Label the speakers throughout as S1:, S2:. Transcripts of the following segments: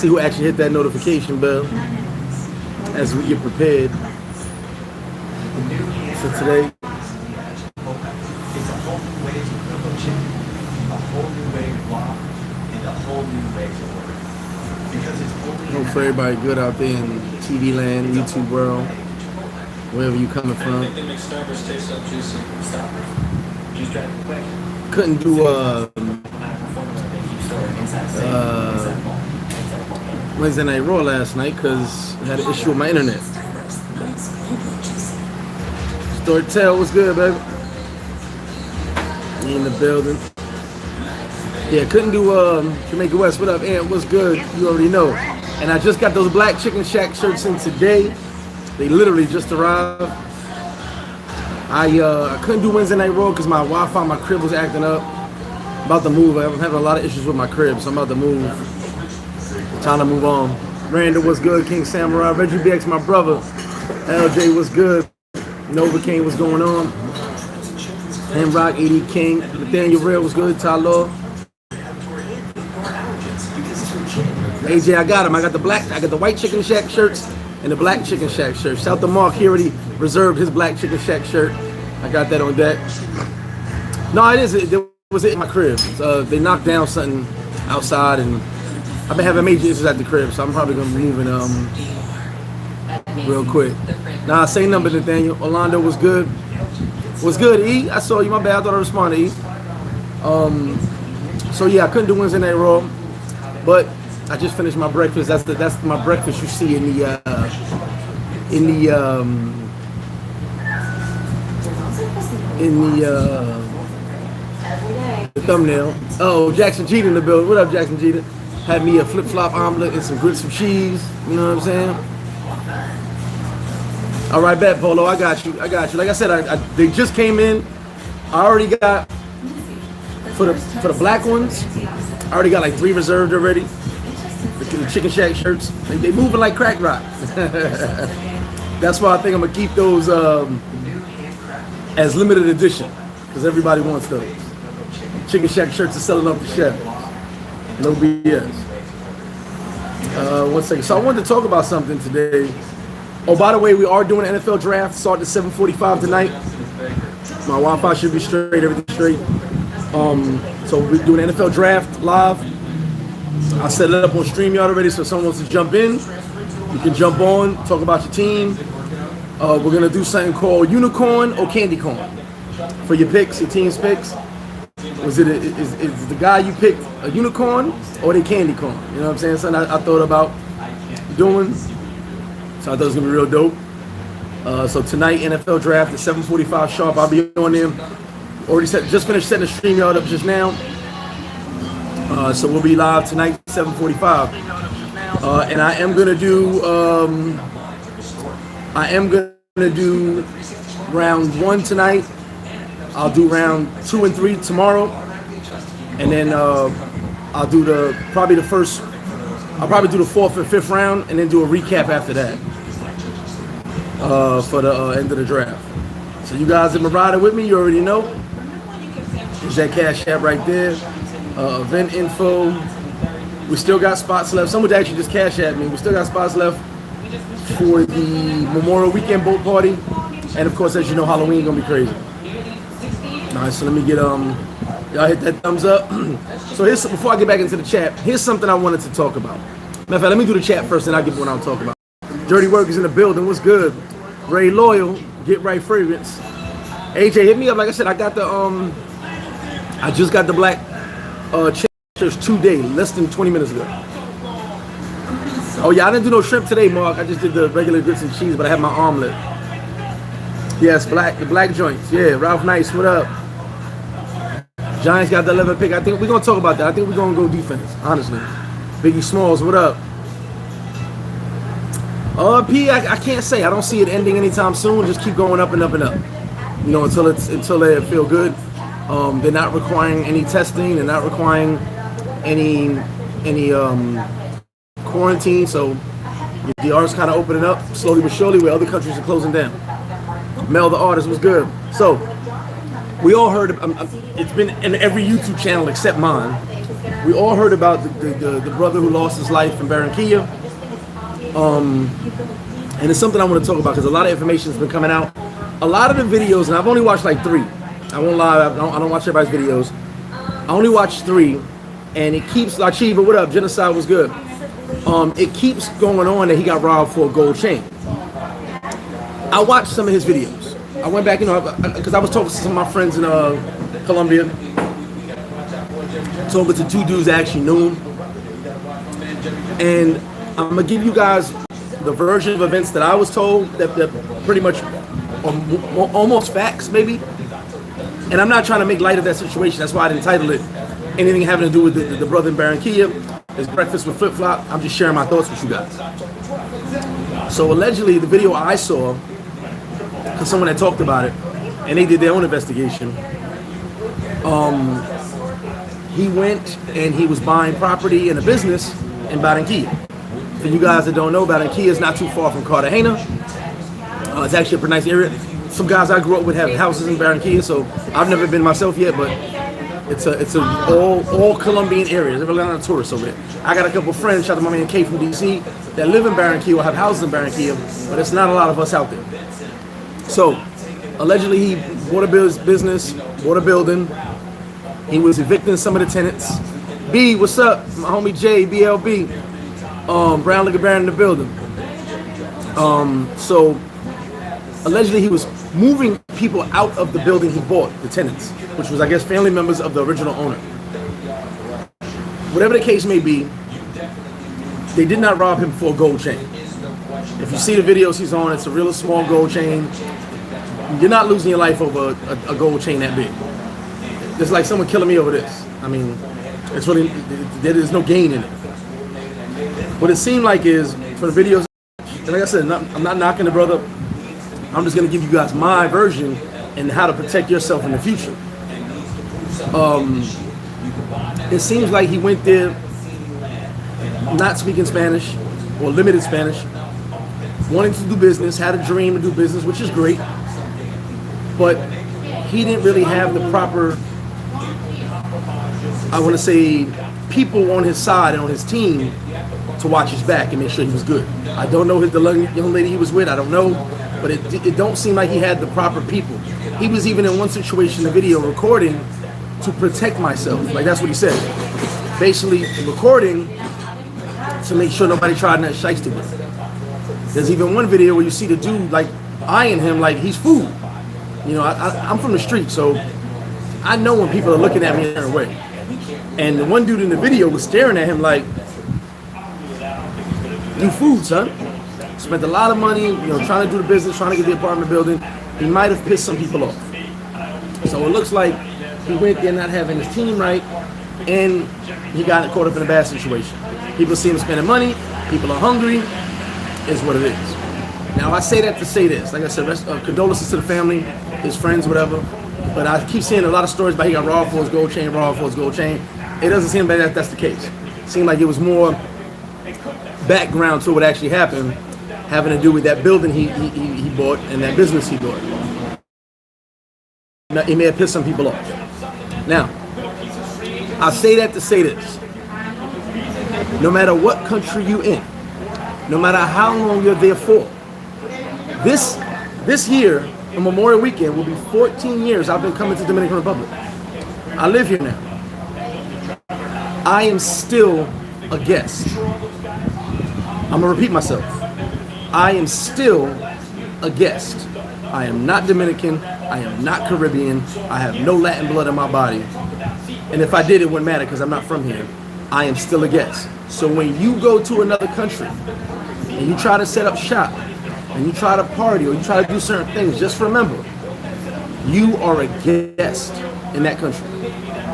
S1: See who actually hit that notification bell as we get prepared for today. Hope for everybody good out there in TV land, YouTube world, wherever you coming from. Couldn't do Wednesday Night Raw last night because I had an issue with my internet. Storytell, what's good, baby? Me in the building. Yeah, couldn't do Jamaica West. What up, Ant? What's good? You already know. And I just got those black Chicken Shack shirts in today. They literally just arrived. I couldn't do Wednesday Night Raw because my Wi-Fi, my crib was acting up. I'm about to move. I'm having a lot of issues with my crib, so I'm about to move. Time to move on. Randall, what's good? King Samurai. Reggie BX, my brother. LJ, what's good? Nova King, what's going on? Ham Rock, 80 King. Nathaniel Real, what's good? Tyler. AJ, I got him. I got the white Chicken Shack shirts and the black Chicken Shack shirts. Shout to Mark. He already reserved his black Chicken Shack shirt. I got that on deck. No, it is. It was in my crib. They knocked down something outside, and I've been having major issues at the crib, so I'm probably gonna be moving real quick. Nah, same number, Nathaniel. Orlando was good. What's good, E? I saw you. My bad. I thought I responded, E. So yeah, I couldn't do Wednesday Night Raw, but I just finished my breakfast. That's my breakfast you see in the thumbnail. Oh, Jackson Jeter in the building. What up, Jackson Jeter? Had me a flip-flop omelet and some grits and cheese. You know what I'm saying? All right, bet, Polo. I got you. Like I said, they just came in. I already got for the black ones. I already got like 3 reserved already. The Chicken Shack shirts. They moving like crack rock. That's why I think I'm gonna keep those as limited edition because everybody wants those. Chicken Shack shirts are selling off the shelf. No BS. 1 second. So I wanted to talk about something today. Oh, by the way, we are doing an NFL draft. Start at 7:45 tonight. My Wi-Fi should be straight, everything straight. So we're doing an NFL draft live. I set it up on StreamYard already, so if someone wants to jump in, you can jump on, talk about your team. We're gonna do something called unicorn or candy corn for your picks, your team's picks. Is the guy you picked a unicorn or the candy corn? You know what I'm saying? Something I thought about doing. So I thought it was gonna be real dope. So tonight, NFL draft at 7:45 sharp. I'll be on there. Just finished setting the StreamYard up just now. So we'll be live tonight, 7:45. And I am gonna do round 1 tonight. I'll do round 2 and 3 tomorrow, and then I'll do probably do the 4th and 5th round, and then do a recap after that for the end of the draft. So you guys have been riding with me. You already know. There's that Cash App right there. Event info. We still got spots left. Someone actually just Cash App me. We still got spots left for the Memorial Weekend boat party, and of course, as you know, Halloween gonna be crazy. All right, so let me get y'all hit that thumbs up. So before I get back into the chat, here's something I wanted to talk about. Matter of fact, let me do the chat first, and I'll get what I'm talking about. Dirty Work is in the building. What's good? Ray Loyal, Get Right Fragrance. AJ, hit me up. Like I said, I got I just got the black shirts today, less than 20 minutes ago. Oh yeah, I didn't do no shrimp today, Mark. I just did the regular grits and cheese, but I had my omelet. Yes, the black joints. Yeah, Ralph Nice, what up? Giants got the 11th pick. I think we're gonna talk about that. I think we're gonna go defense, honestly. Biggie Smalls, what up? P, I can't say. I don't see it ending anytime soon. Just keep going up and up and up. You know, until they feel good. They're not requiring any testing. They're not requiring any quarantine. So the art's kind of opening up slowly but surely, where other countries are closing down. Mel the artist was good. So we all heard. It's been in every YouTube channel except mine. We all heard about the brother who lost his life in Barranquilla. And it's something I want to talk about because a lot of information has been coming out. A lot of the videos, and I've only watched like 3. I won't lie, I don't watch everybody's videos. I only watched 3, and it keeps, La Chiva, what up? Genocide was good. It keeps going on that he got robbed for a gold chain. I watched some of his videos. I went back, because I was talking to some of my friends in Colombia. Talking to 2 dudes that actually knew him. And I'm going to give you guys the version of events that I was told that pretty much almost facts, maybe. And I'm not trying to make light of that situation. That's why I didn't title it anything having to do with the brother in Barranquilla. His breakfast with flip-flop. I'm just sharing my thoughts with you guys. So allegedly, the video I saw, because someone had talked about it, and they did their own investigation, he went and he was buying property and a business in Barranquilla. For you guys that don't know, Barranquilla is not too far from Cartagena. It's actually a pretty nice area. Some guys I grew up with have houses in Barranquilla, so I've never been myself yet, but it's a all Colombian area. There's really not a tourist over there. I got a couple friends, shout out to my man K from DC, that live in Barranquilla, have houses in Barranquilla, but it's not a lot of us out there. So, allegedly he bought a business, bought a building. He was evicting some of the tenants. B, what's up? My homie J, BLB. Brown Liquor Baron in the building. So, allegedly he was moving people out of the building he bought, the tenants, which was, I guess, family members of the original owner. Whatever the case may be, they did not rob him for a gold chain. If you see the videos he's on, it's a real small gold chain. You're not losing your life over a gold chain that big. It's like someone killing me over this. I mean, it's really, there's no gain in it. What it seemed like is, for the videos, and like I said, I'm not knocking the brother. I'm just going to give you guys my version and how to protect yourself in the future. It seems like he went there not speaking Spanish or limited Spanish, wanting to do business, had a dream to do business, which is great, but he didn't really have the proper, I want to say, people on his side and on his team to watch his back and make sure he was good. I don't know the young lady he was with, I don't know, but it don't seem like he had the proper people. He was even in one situation in the video recording to protect myself. Like, that's what he said. Basically recording to make sure nobody tried that shiesty with him. There's even one video where you see the dude like eyeing him like he's food. You know, I'm from the street, so I know when people are looking at me in a certain way. And the one dude in the video was staring at him like, "You food, son." Spent a lot of money, you know, trying to do the business, trying to get the apartment building. He might have pissed some people off. So it looks like he went there not having his team right, and he got caught up in a bad situation. People see him spending money, people are hungry, is what it is. Now I say that to say this, like I said, condolences to the family, his friends, whatever, but I keep seeing a lot of stories about he got robbed for his gold chain, robbed for his gold chain. It doesn't seem like that's the case. It seemed like it was more background to what actually happened, having to do with that building he bought and that business he bought. Now, he may have pissed some people off. Now, I say that to say this. No matter what country you in, no matter how long you're there for, this year, on Memorial Weekend, will be 14 years I've been coming to Dominican Republic. I live here now. I am still a guest. I'm gonna repeat myself. I am still a guest. I am not Dominican. I am not Caribbean. I have no Latin blood in my body. And if I did, it wouldn't matter because I'm not from here. I am still a guest. So when you go to another country and you try to set up shop and you try to party or you try to do certain things, just remember, you are a guest in that country.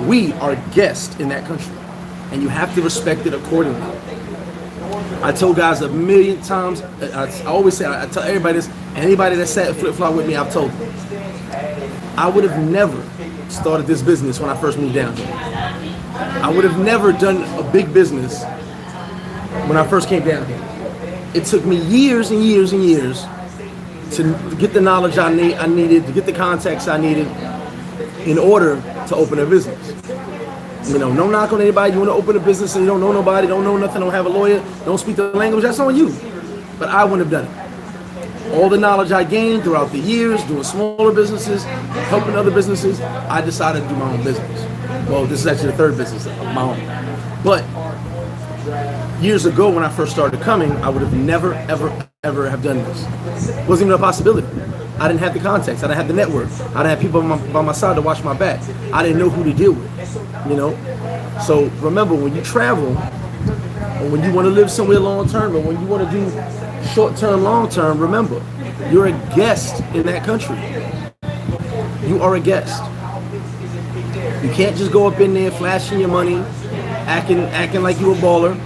S1: We are guests in that country. And you have to respect it accordingly. I told guys a million times, I always say, I tell everybody this, and anybody that sat flip-flop with me, I've told them. I would have never started this business when I first moved down here. I would have never done a big business when I first came down here. It took me years and years and years to get the knowledge I needed, to get the contacts I needed in order to open a business. You know, no knock on anybody. You want to open a business and you don't know nobody, don't know nothing, don't have a lawyer, don't speak the language, that's on you. But I wouldn't have done it. All the knowledge I gained throughout the years, doing smaller businesses, helping other businesses, I decided to do my own business. Well, this is actually the third business of my own. But years ago when I first started coming, I would have never, ever have done this. It wasn't even a possibility. I didn't have the contacts. I didn't have the network. I didn't have people by my side to watch my back. I didn't know who to deal with, you know? So remember, when you travel, or when you want to live somewhere long term, or when you want to do short term, long term, remember, you're a guest in that country. You are a guest. You can't just go up in there flashing your money, acting like you a baller.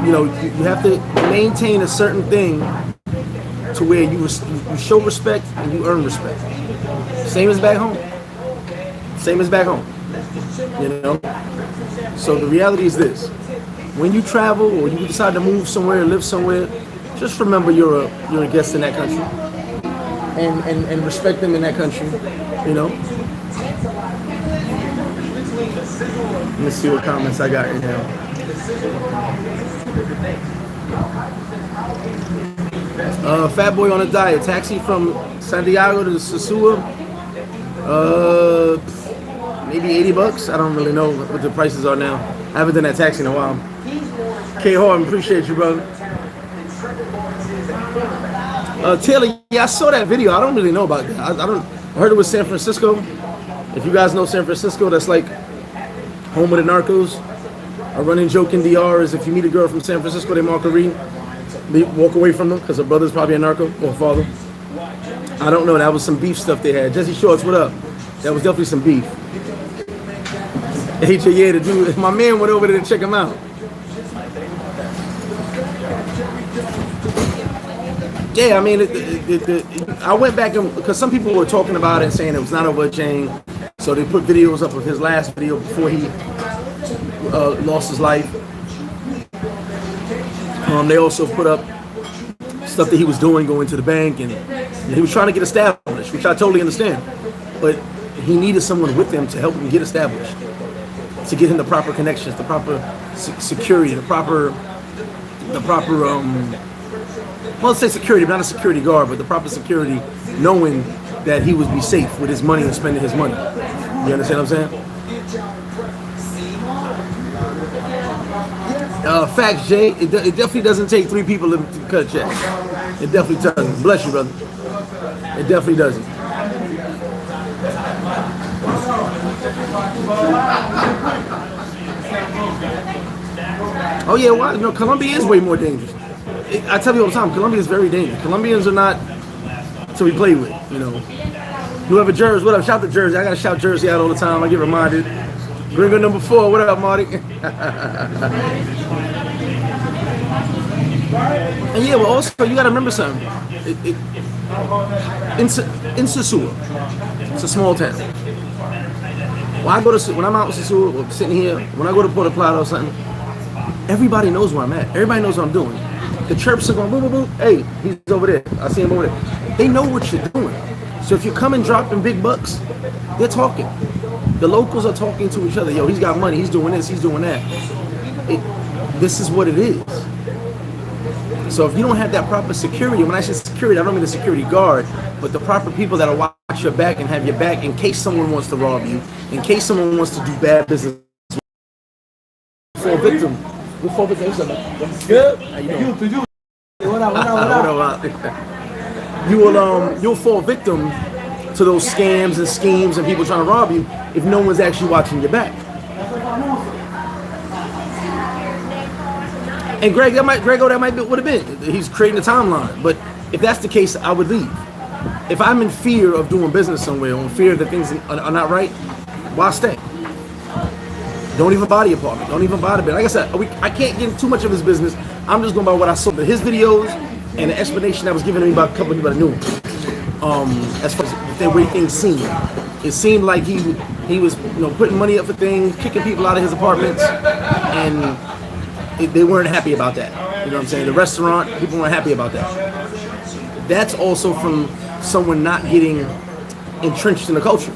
S1: You know, you have to maintain a certain thing to where you show respect and you earn respect. Same as back home. Same as back home. You know? So the reality is this. When you travel or you decide to move somewhere, live somewhere, just remember you're a guest in that country. And respect them in that country. You know? Let me see what comments I got right now. Fat boy on a diet. Taxi from Santiago to Sosua. Maybe $80. I don't really know what the prices are now. I haven't done that taxi in a while. K Horn, appreciate you, brother. Taylor, yeah, I saw that video. I don't really know about that. I heard it was San Francisco. If you guys know San Francisco, that's like home of the narcos. A running joke in DR is if you meet a girl from San Francisco, they mark a read. They walk away from them because her brother's probably a narco or father. I don't know. That was some beef stuff they had. Jesse Shorts, what up? That was definitely some beef. HA, the dude, my man went over there to check him out. Yeah, I mean, I went back and because some people were talking about it, saying it was not over a chain. So they put videos up of his last video before he lost his life. They also put up stuff that he was doing, going to the bank, and he was trying to get established, which I totally understand. But he needed someone with him to help him get established, to get him the proper connections, the proper security, the proper, well, let's say security, but not a security guard, but the proper security, knowing that he would be safe with his money and spending his money. You understand what I'm saying? Facts, Jay. It definitely doesn't take 3 people to cut a check. It definitely doesn't. Bless you, brother. It definitely doesn't. Oh yeah, why? No, Colombia is way more dangerous. I tell you all the time, Colombia is very dangerous. Colombians are not to be played with. You know. Whoever Jersey, what up? Shout to Jersey. I gotta shout Jersey out all the time. I get reminded. Gringo number 4. What up, Marty? And yeah, but also you gotta remember something. In Sosua, it's a small town. When I'm out in Sosua, sitting here, when I go to Puerto, Plata or something, everybody knows where I'm at. Everybody knows what I'm doing. The chirps are going boom, boom, boom. Hey, he's over there. I see him over there. They know what you're doing. So if you come and dropping big bucks, they're talking. The locals are talking to each other. Yo, he's got money. He's doing this. He's doing that. This is what it is. So if you don't have that proper security, when I say security, I don't mean the security guard, but the proper people that'll watch your back and have your back in case someone wants to rob you, in case someone wants to do bad business. For a victim. We're for victims. Good. How you doing? You'll fall victim to those scams and schemes and people trying to rob you if no one's actually watching your back. And Grego, that might would have been. He's creating a timeline. But if that's the case, I would leave. If I'm in fear of doing business somewhere, or in fear that things are not right, why stay? Don't even buy the apartment. Don't even buy the bed. Like I said, I can't get too much of his business. I'm just going by what I saw. His videos and the explanation that was given to me by a couple of people that knew him. As far as the way things seemed, it seemed like he was putting money up for things, kicking people out of his apartments, and they weren't happy about that. You know what I'm saying? The restaurant, people weren't happy about that. That's also from someone not getting entrenched in the culture.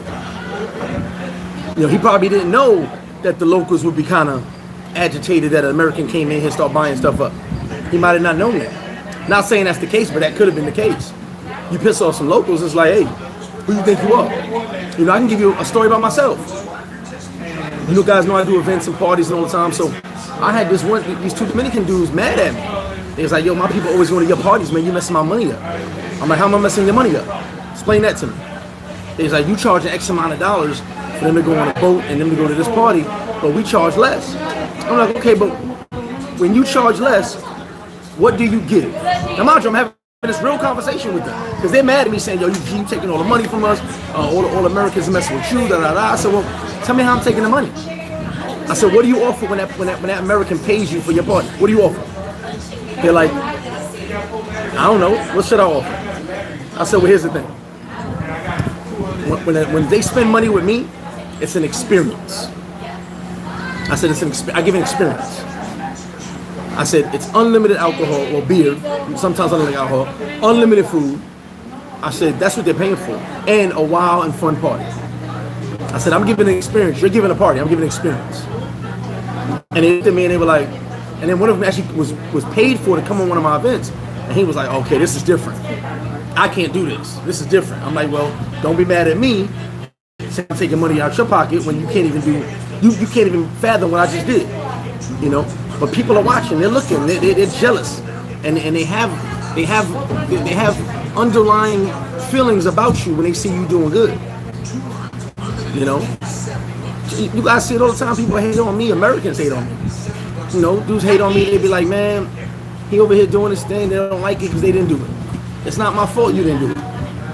S1: You know, he probably didn't know that the locals would be kind of agitated that an American came in here and started buying stuff up. He might have not known that. Not saying that's the case, but that could have been the case. You piss off some locals, it's like, hey, who you think you are? You know, I can give you a story about myself. You know, guys know I do events and parties all the time, so I had these two Dominican dudes mad at me. They was like, yo, my people always go to your parties, man, you messing my money up. I'm like, how am I messing your money up? Explain that to me. They was like, you charge an X amount of dollars for them to go on a boat and them to go to this party, but we charge less. I'm like, okay, but when you charge less, what do you give? Now, mind you, I'm having this real conversation with them because they're mad at me saying, yo, you taking all the money from us, all Americans are messing with you, da da da. I said, well, tell me how I'm taking the money. I said, what do you offer when that American pays you for your party? What do you offer? They're like, I don't know. What should I offer? I said, well, here's the thing. When they spend money with me, it's an experience. I said, I give an experience. I said, it's unlimited alcohol or beer, sometimes unlimited alcohol, unlimited food. I said, that's what they're paying for, and a wild and fun party. I said, I'm giving an experience. You're giving a party. I'm giving an experience. And they looked at me and they were like, and then one of them actually was paid for to come on one of my events. And he was like, okay, this is different. I can't do this. This is different. I'm like, well, don't be mad at me saying I'm taking money out your pocket when you can't even do, you can't even fathom what I just did, you know? But people are watching, they're looking, they're jealous. And they have underlying feelings about you when they see you doing good. You know? You guys see it all the time, people hate on me, Americans hate on me. You know, dudes hate on me, they be like, man, he over here doing this thing, they don't like it because they didn't do it. It's not my fault you didn't do it.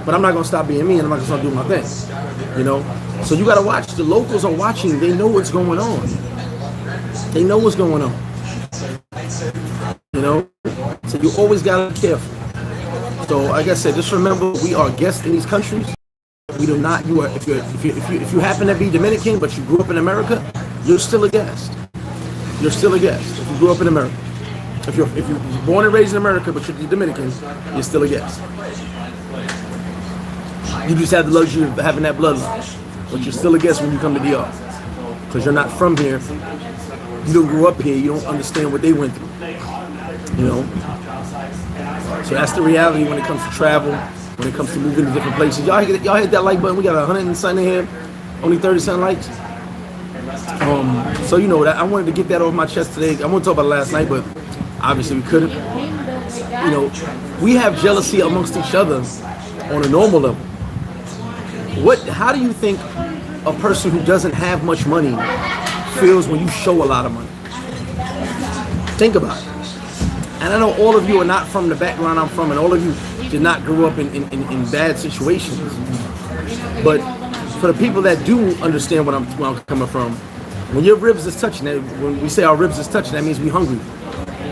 S1: But I'm not gonna stop being me and I'm not gonna start doing my thing. You know? So you gotta watch, the locals are watching, they know what's going on. They know what's going on. You know? So you always gotta be careful. So like I said, just remember we are guests in these countries. We do not, you are, if you happen to be Dominican but you grew up in America, you're still a guest. You're still a guest if you grew up in America. If you're born and raised in America but you're Dominican, you're still a guest. You just have the luxury of having that bloodline, but you're still a guest when you come to DR because you're not from here. You don't grow up here. You don't understand what they went through. You know. So that's the reality when it comes to travel, when it comes to moving to different places. Y'all hit that like button. We got 100 and something here, only 30-something likes. So you know that I wanted to get that off my chest today. I want to talk about it last night, but obviously we couldn't. You know, we have jealousy amongst each other on a normal level. How do you think a person who doesn't have much money feels when you show a lot of money? Think about it. And I know all of you are not from the background I'm from, and all of you did not grow up in bad situations. But for the people that do understand where I'm coming from, when your ribs is touching, when we say our ribs is touching, that means we hungry.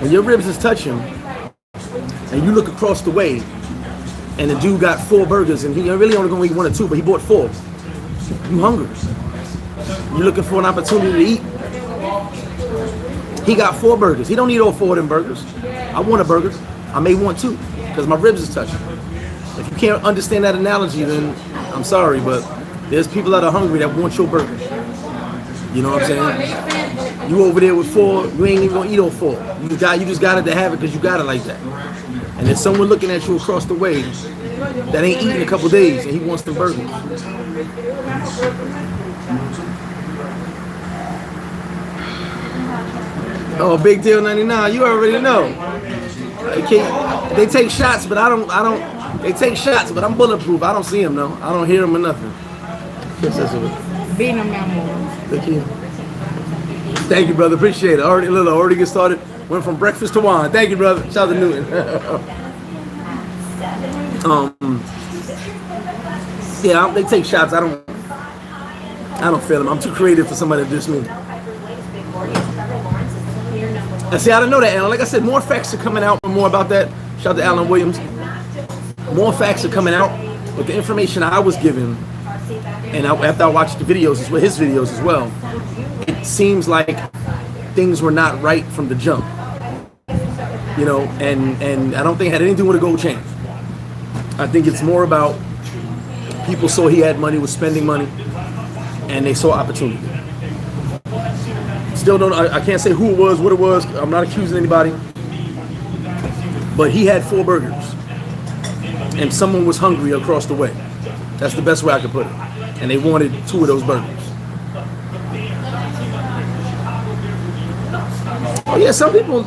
S1: When your ribs is touching, and you look across the way, and the dude got 4 burgers, and he really only gonna eat 1 or 2, but he bought 4. You hungry? You looking for an opportunity to eat? He got 4 burgers. He don't eat all 4 of them burgers. I want a burger. I may want 2 because my ribs is touching. If you can't understand that analogy, then I'm sorry, but there's people that are hungry that want your burger. You know what I'm saying? You over there with 4, you ain't even gonna eat all 4. You just got it to have it because you got it like that. And there's someone looking at you across the way that ain't eating a couple days and he wants the burgers. Oh, big deal 99. You already know. They take shots, but I don't. They take shots, but I'm bulletproof. I don't see them though. I don't hear them or nothing. Thank you, brother. Appreciate it. Already get started. Went from breakfast to wine. Thank you, brother. Shout out to Newton. Yeah, they take shots. I don't feel them. I'm too creative for somebody to diss me. And see, I didn't know that, Alan. Like I said, more facts are coming out. More about that. Shout out to Alan Williams. More facts are coming out, but the information I was given, and after I watched the videos, his videos as well, it seems like things were not right from the jump. You know, and I don't think it had anything to do with a gold chain. I think it's more about people saw he had money, was spending money, and they saw opportunity. Still don't. I can't say who it was, what it was. I'm not accusing anybody. But he had 4 burgers, and someone was hungry across the way. That's the best way I could put it. And they wanted 2 of those burgers. Oh yeah, some people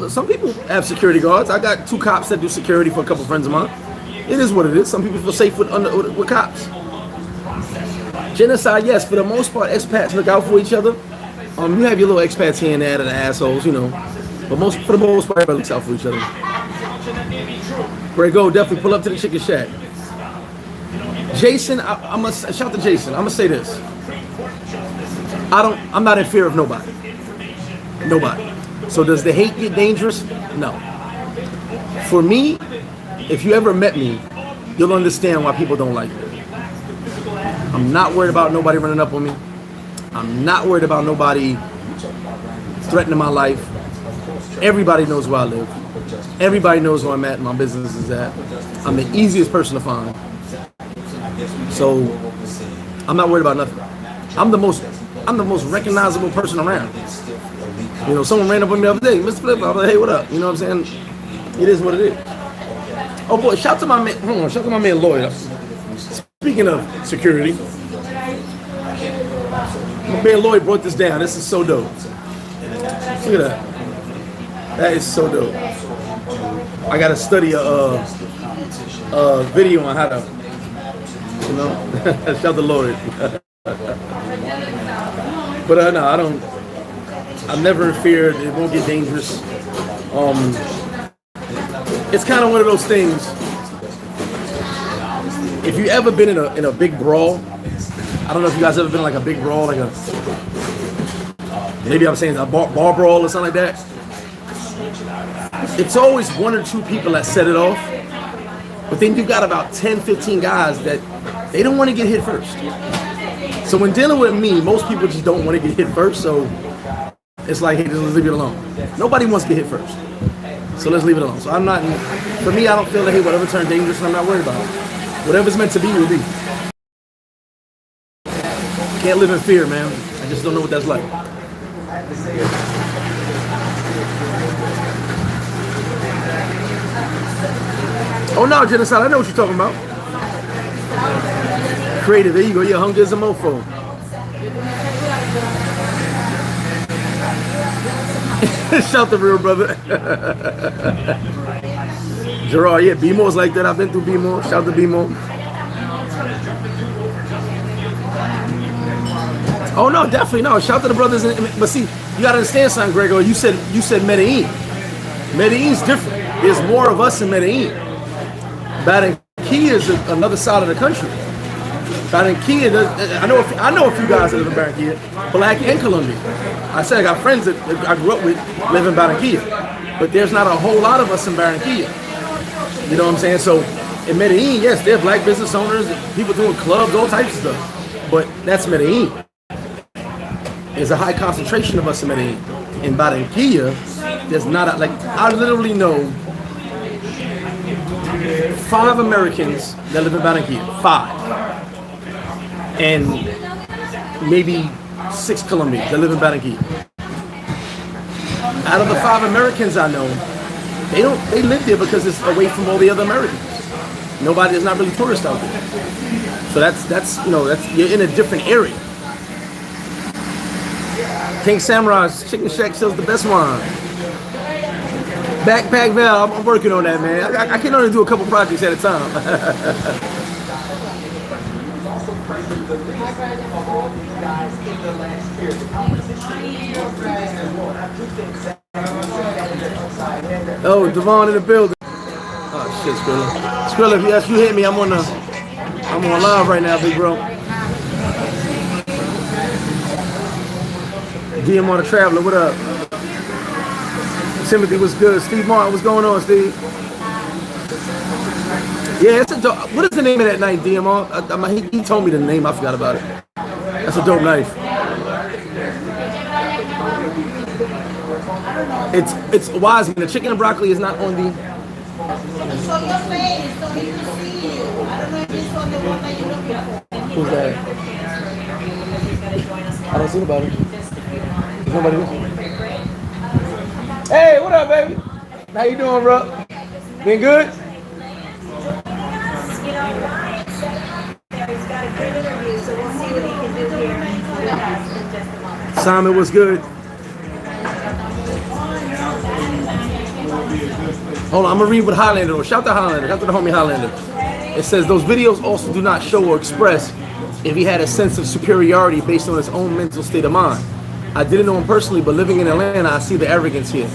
S1: have security guards. I got 2 cops that do security for a couple friends of mine. It is what it is. Some people feel safe with cops. Genocide, yes, for the most part, expats look out for each other. You have your little expats here and there that are assholes, you know. But for the most part, everybody looks out for each other. Grego, definitely pull up to the chicken shack. Jason, I'm gonna shout to Jason. I'm gonna say this. I'm not in fear of nobody. Nobody. So does the hate get dangerous? No. For me, if you ever met me, you'll understand why people don't like me. I'm not worried about nobody running up on me. I'm not worried about nobody threatening my life. Everybody knows where I live. Everybody knows where I'm at and my business is at. I'm the easiest person to find. So I'm not worried about nothing. I'm the most recognizable person around. You know, someone ran up on me the other day, Mr. Flip, I was like, hey, what up? You know what I'm saying? It is what it is. Oh boy, shout to my man, hold on, shout to my man Lloyd. Speaking of security, my man Lloyd brought this down. This is so dope. Look at that. That is so dope. I gotta study a video on how to, you know, shout to Lloyd. But no, I'm never in fear. It won't get dangerous. It's kind of one of those things. If you ever been in a big brawl, I don't know if you guys ever been in like a big brawl, like maybe I'm saying a bar brawl or something like that. It's always 1 or 2 people that set it off, but then you've got about 10, 15 guys that they don't want to get hit first. So when dealing with me, most people just don't want to get hit first, so it's like, hey, let's leave it alone. Nobody wants to get hit first, so let's leave it alone. So for me, I don't feel like, hey, whatever turned dangerous, I'm not worried about it. Whatever's meant to be will be. Can't live in fear, man. I just don't know what that's like. Oh no, genocide, I know what you're talking about. Creative, there you go, you're hungry as a mofo. Shout the real brother. Gerard, yeah, BMO's like that. I've been through BMO. Shout to BMO. Oh no, definitely no. Shout to the brothers. But see, you gotta understand something, Gregor. You said Medellin. Medellin's different. There's more of us in Medellin. Barranquilla is another side of the country. Barranquilla, I know a few guys that live in Barranquilla, black and Colombian. I said I got friends that I grew up with live in Barranquilla, but there's not a whole lot of us in Barranquilla. You know what I'm saying? So in Medellin, yes, there are black business owners, people doing clubs, all types of stuff, but that's Medellin. There's a high concentration of us in Medellin. In Barranquilla, there's not I literally know 5 Americans that live in Barranquilla, 5. And maybe 6 Colombians that live in Barranquilla. Out of the 5 Americans I know, they live there because it's away from all the other Americans. There's not really tourists out there. So that's you're in a different area. King Samurai's Chicken Shack sells the best wine. Backpack Val, I'm working on that, man. I can only do a couple projects at a time. Oh, Devon in the building. Oh shit, Skrilla. Skrilla, if you hit me, I'm on live right now, big bro. DM on the Traveler, what up? Timothy, what's good? Steve Martin, what's going on, Steve? Yeah, it's a dope. What is the name of that knife, DMR? He told me the name, I forgot about it. That's a dope knife. It's wise. The chicken and broccoli is not on the.
S2: Show your face so he can see you. I don't know if this one the one that you're looking for.
S1: Who's that? I don't see nobody. There's nobody here. Hey, what up, baby? How you doing, bro? Been good?
S2: You know, Ryan set up there. He's got a good interview, so we'll see what he can do here with us in just a moment.
S1: Simon, what's good? Hold on, I'm gonna read what Highlander wrote. Shout to Highlander, shout to the homie Highlander. It says those videos also do not show or express if he had a sense of superiority based on his own mental state of mind. I didn't know him personally, but living in Atlanta, I see the arrogance here.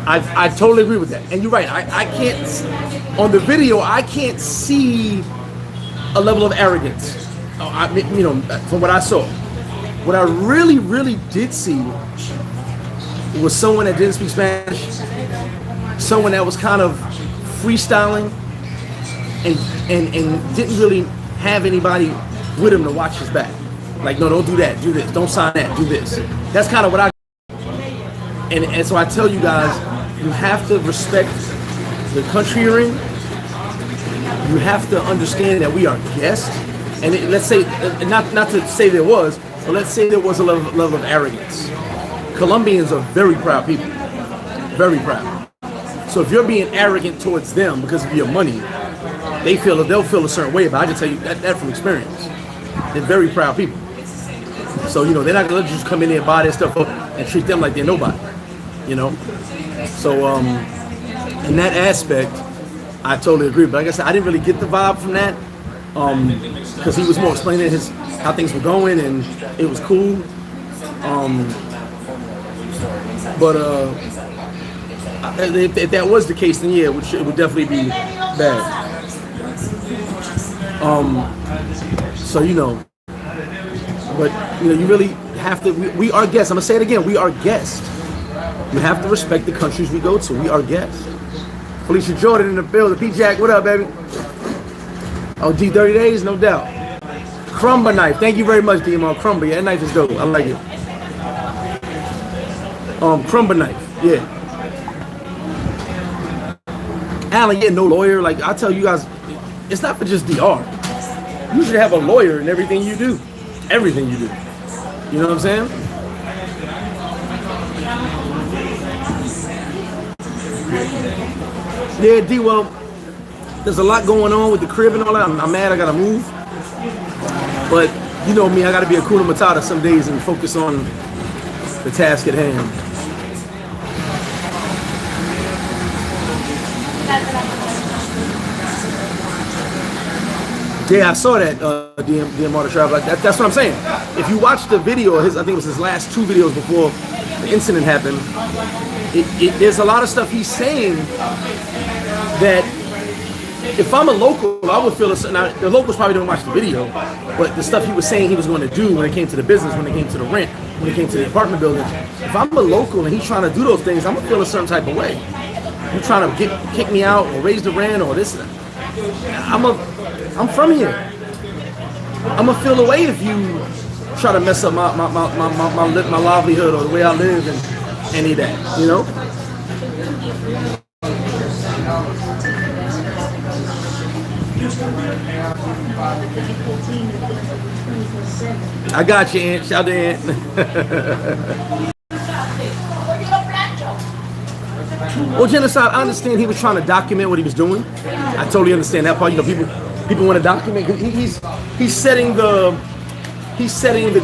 S1: I totally agree with that. And you're right, I can't, on the video, I can't see a level of arrogance, you know, from what I saw. What I really, really did see was someone that didn't speak Spanish, someone that was kind of freestyling and didn't really have anybody with him to watch his back. Like, no, don't do that, do this, don't sign that, do this. That's kind of what I, and so I tell you guys, you have to respect the country you're in. You have to understand that we are guests. And let's say, not to say there was, but let's say there was a level of arrogance. Colombians are very proud people, very proud. So if you're being arrogant towards them because of your money, they'll feel a certain way about it. I can tell you that from experience. They're very proud people. So, you know, they're not gonna let you just come in there and buy their stuff up and treat them like they're nobody, you know? So, in that aspect, I totally agree. But like I said, I didn't really get the vibe from that, because he was more explaining how things were going, and it was cool. But if that was the case, then yeah, it would definitely be bad. So, you know, but you know, you really have to. We are guests. I'm gonna say it again. We are guests. You have to respect the countries we go to. We are guests. Felicia Jordan in the building. P-Jack, what up, baby? Oh, G, 30 days, no doubt. Crumba knife. Thank you very much, DMO. Crumba, yeah, that knife is dope. I like it. Crumba knife, yeah. Alan, yeah, no lawyer. Like, I tell you guys, it's not for just DR. You should have a lawyer in everything you do. Everything you do. You know what I'm saying? Yeah, D, well, there's a lot going on with the crib and all that. I'm mad I gotta move. But you know me, I gotta be a Kuna Matata some days and focus on the task at hand. Yeah, I saw that DM on the travel. That's what I'm saying. If you watch the video of his, I think it was his last 2 videos before the incident happened, there's a lot of stuff he's saying that if I'm a local, I would feel a certain. Now, the locals probably don't watch the video, but the stuff he was saying he was going to do when it came to the business, when it came to the rent, when it came to the apartment building, if I'm a local and he's trying to do those things, I'm going to feel a certain type of way. You're trying to kick me out or raise the rent or this. I'm from here. I'm going to feel the way if you try to mess up my livelihood or the way I live and any of that, you know? I got you, Aunt. Shout out to Aunt. Well, genocide, I understand he was trying to document what he was doing. I totally understand that part. You know, people want to document. He's setting the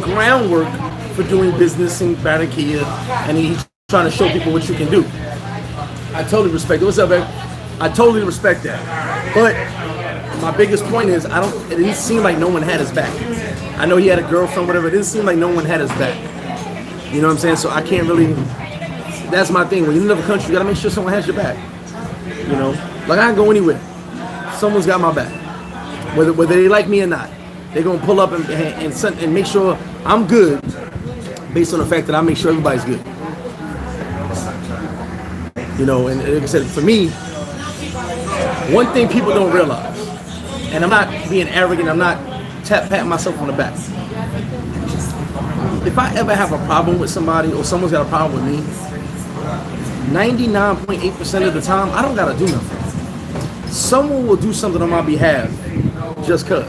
S1: groundwork for doing business in Barranquilla, and he's trying to show people what you can do. I totally respect it. What's up, babe? I totally respect that. But my biggest point is, it didn't seem like no one had his back. I know he had a girlfriend, whatever. It didn't seem like no one had his back. You know what I'm saying? So I can't really. That's my thing. When you live in a country, you gotta make sure someone has your back. You know, like I can go anywhere. Someone's got my back, whether they like me or not. They're gonna pull up and make sure I'm good, based on the fact that I make sure everybody's good. You know, and like I said, for me, one thing people don't realize, and I'm not being arrogant, I'm not patting myself on the back. If I ever have a problem with somebody or someone's got a problem with me, 99.8% of the time, I don't gotta do nothing. Someone will do something on my behalf just cause.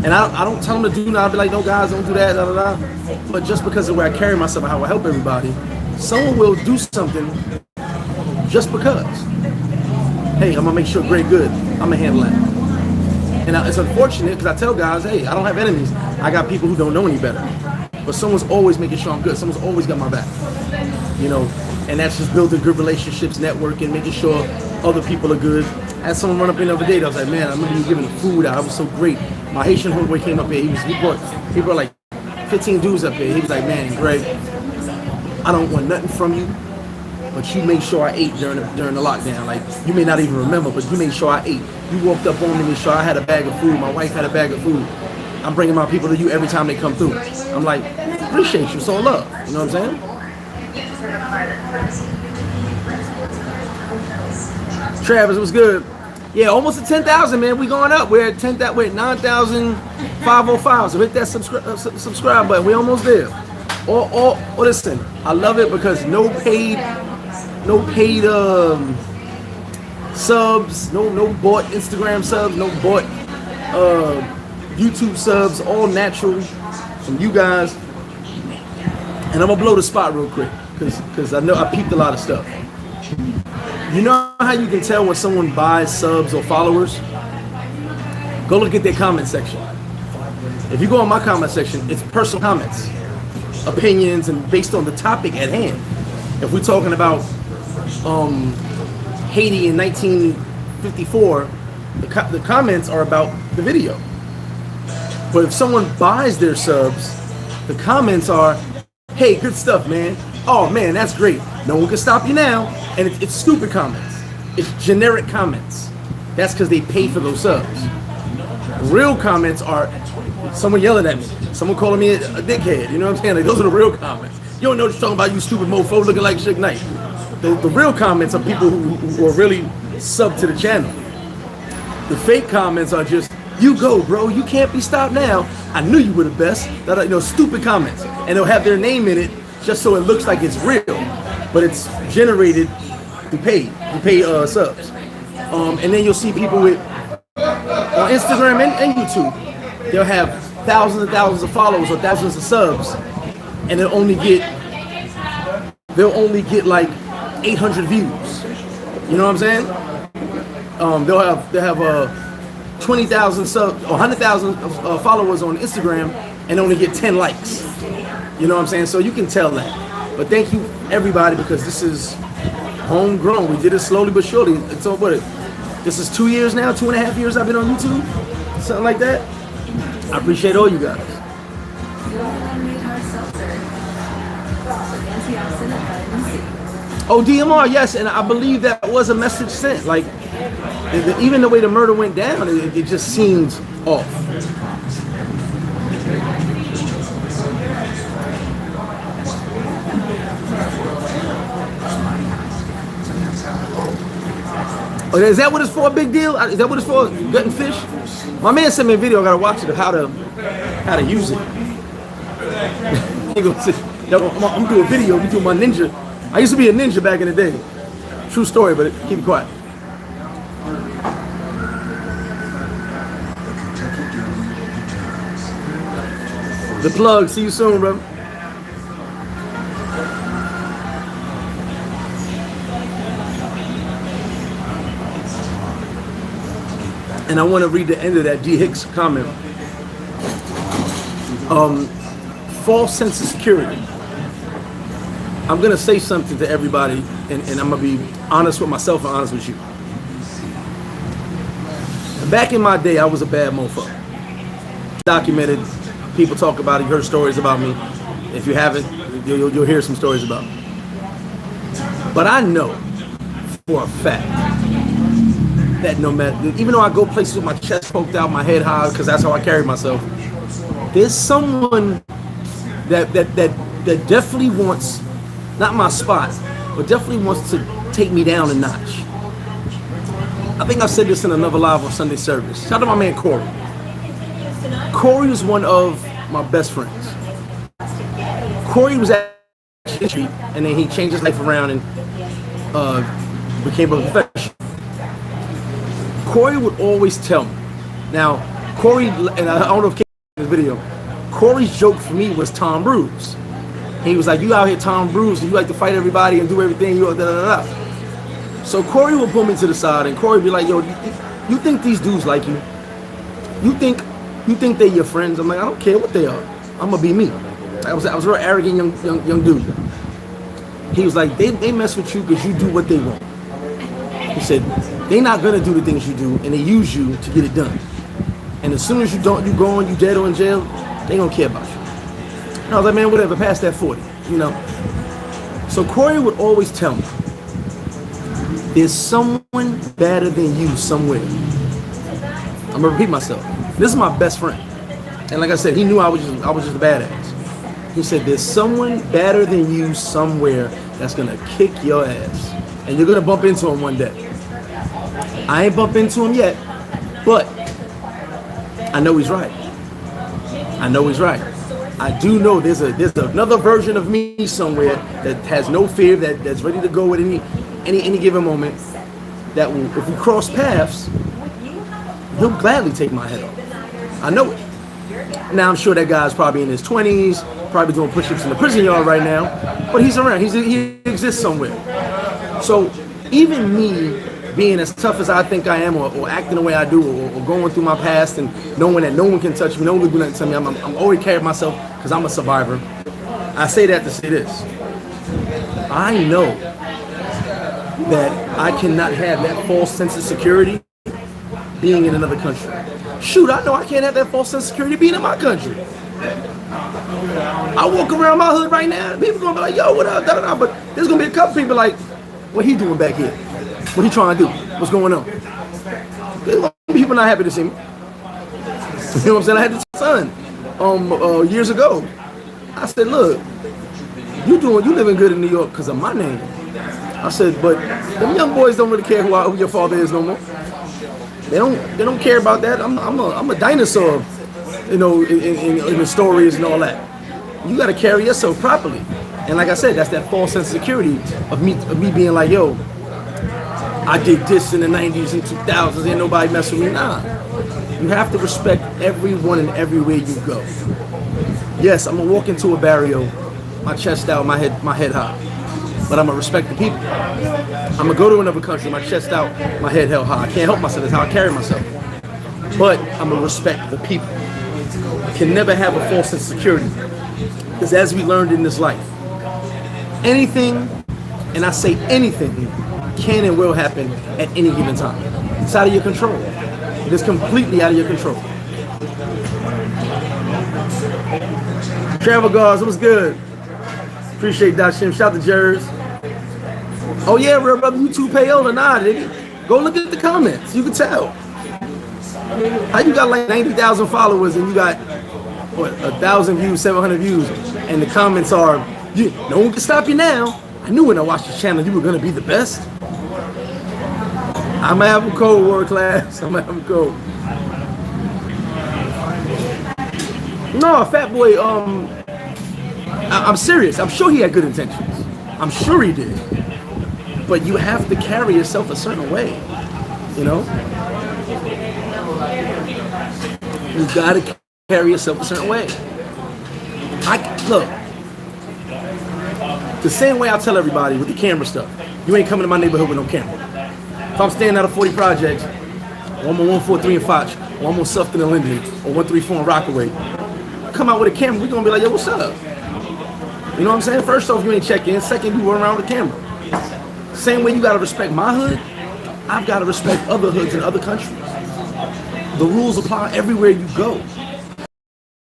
S1: And I don't tell them to do nothing. I'll be like, no, guys, don't do that, da, da, da. But just because of the way I carry myself and how I help everybody, someone will do something just because. Hey, I'm gonna make sure Greg good. I'm gonna handle that. And it's unfortunate because I tell guys, hey, I don't have enemies. I got people who don't know any better. But someone's always making sure I'm good. Someone's always got my back. You know, and that's just building good relationships, networking, making sure other people are good. I had someone run up in the other day. I was like, man, I remember you giving the food out. It was so great. My Haitian homeboy came up here. He brought like 15 dudes up here. He was like, man, Greg, I don't want nothing from you, but you made sure I ate during the lockdown. Like, you may not even remember, but you made sure I ate. You walked up on me, made sure I had a bag of food. My wife had a bag of food. I'm bringing my people to you every time they come through. I'm like, appreciate you, so love. You know what I'm saying? Travis, what's good? Yeah, almost at 10,000, man. We going up. We're at 10,000. We're at 9,505. So hit that subscribe button. We almost there. Listen, I love it because no paid subs, no bought Instagram subs, no bought YouTube subs, all natural from you guys. And I'm gonna blow the spot real quick because I know I peeped a lot of stuff. You know how you can tell when someone buys subs or followers? Go look at their comment section. If you go on my comment section, it's personal comments, opinions, and based on the topic at hand. If we're talking about Haiti in 1954, the comments are about the video. But if someone buys their subs, the comments are, hey, good stuff, man. Oh, man, that's great. No one can stop you now. And it's stupid comments. It's generic comments. That's because they pay for those subs. Real comments are someone yelling at me, someone calling me a dickhead. You know what I'm saying? Like, those are the real comments. You don't know what you're talking about, you stupid mofo looking like Suge Knight. The real comments are people who are really sub to the channel. The fake comments are just, you go, bro. You can't be stopped now. I knew you were the best. That, you know, stupid comments. And they'll have their name in it just so it looks like it's real. But it's generated to pay subs. And then you'll see people with on Instagram and YouTube, they'll have thousands and thousands of followers or thousands of subs, and they'll only get like 800 views. You know what I'm saying? They'll have 20,000 subs or 100,000 followers on Instagram and only get 10 likes. You know what I'm saying? So you can tell that. But thank you everybody, because this is homegrown. We did it slowly but surely. It's over. This is 2 years now, 2.5 years I've been on YouTube, something like that. I appreciate all you guys. Oh, DMR, yes, and I believe that was a message sent. Like, even the way the murder went down, it just seemed off. Oh, is that what it's for? A big deal? Is that what it's for? Gutting fish? My man sent me a video. I gotta watch it of how to use it. I'm gonna do a video. We do my ninja. I used to be a ninja back in the day. True story, but keep it quiet. The plug. See you soon, bro. And I want to read the end of that D. Hicks comment. False sense of security. I'm going to say something to everybody, and I'm going to be honest with myself and honest with you. Back in my day, I was a bad mofo. Documented. People talk about it. You heard stories about me. If you haven't, you'll hear some stories about me. But I know for a fact that no matter, even though I go places with my chest poked out, my head high, because that's how I carry myself, there's someone that definitely wants, not my spot, but definitely wants to take me down a notch. I think I said this in another live on Sunday service. Shout out to my man Corey. Corey was one of my best friends. Corey was at the street, and then he changed his life around and became a professional. Corey would always tell me. Now, Corey, and I don't know if Ken in this video, Corey's joke for me was Tom Bruce. He was like, you out here Tom Bruce, and you like to fight everybody and do everything, you da da da. So Corey would pull me to the side, and Corey would be like, yo, you think these dudes like you? You think they're your friends? I'm like, I don't care what they are. I'm gonna be me. I was a real arrogant young dude. He was like, they mess with you because you do what they want. He said, they're not gonna do the things you do, and they use you to get it done. And as soon as you don't, you going, you dead or in jail, they don't care about you. And I was like, man, whatever, past that 40, you know. So Corey would always tell me, there's someone better than you somewhere. I'm gonna repeat myself. This is my best friend, and like I said, he knew I was just a badass. He said, there's someone better than you somewhere that's gonna kick your ass, and you're gonna bump into him one day. I ain't bump into him yet, but I know he's right. I know he's right. I do know there's another version of me somewhere that has no fear, that's ready to go at any given moment. That will, if we cross paths, he'll gladly take my head off. I know it. Now I'm sure that guy's probably in his 20s, probably doing push-ups in the prison yard right now, but he's around. He exists somewhere. So even me being as tough as I think I am, or acting the way I do, or going through my past and knowing that no one can touch me, no one can do nothing to me, I'm always carrying myself because I'm a survivor. I say that to say this. I know that I cannot have that false sense of security being in another country. Shoot, I know I can't have that false sense of security being in my country. I walk around my hood right now, and people gonna be like, yo, what up, da, da, da. But there's gonna be a couple people like, what he doing back here? What he trying to do? What's going on? There's gonna be people not happy to see me. You know what I'm saying? I had this son years ago. I said, look, you living good in New York because of my name. I said, but them young boys don't really care who your father is no more. They don't care about that. I'm a dinosaur, you know, in the stories and all that. You got to carry yourself properly. And like I said, that's that false sense of security of me being like, yo, I did this in the 90s and 2000s, ain't nobody mess with me. Nah, you have to respect everyone and everywhere you go. Yes, I'm gonna walk into a barrio, my chest out, my head high, but I'm gonna respect the people. I'm gonna go to another country, my chest out, my head held high. I can't help myself, that's how I carry myself. But I'm gonna respect the people. I can never have a false sense of security, because as we learned in this life, anything, and I say anything, can and will happen at any given time. It's out of your control. It is completely out of your control. Travel guards, it was good. Appreciate that, Shim. Shout out to Jerz. Oh yeah, real brother, you too payola? Nah, nigga. Go look at the comments. You can tell. How you got like 90,000 followers and you got what 1,000 views, 700 views, and the comments are, no one can stop you now. I knew when I watched your channel you were gonna be the best. I'm gonna have a code, world class. I'm gonna have a code. No, Fat Boy, I'm serious. I'm sure he had good intentions. I'm sure he did. But you have to carry yourself a certain way, you know? You gotta carry yourself a certain way. Look, the same way I tell everybody with the camera stuff, you ain't coming to my neighborhood with no camera. If I'm standing out of 40 projects, or I'm on 143 in Foch, or I'm on Sufton and Linden, or 134 in Rockaway, come out with a camera, we gonna be like, yo, what's up? You know what I'm saying? First off, you ain't check in. Second, you run around with a camera. Same way you gotta respect my hood, I've gotta respect other hoods in other countries. The rules apply everywhere you go.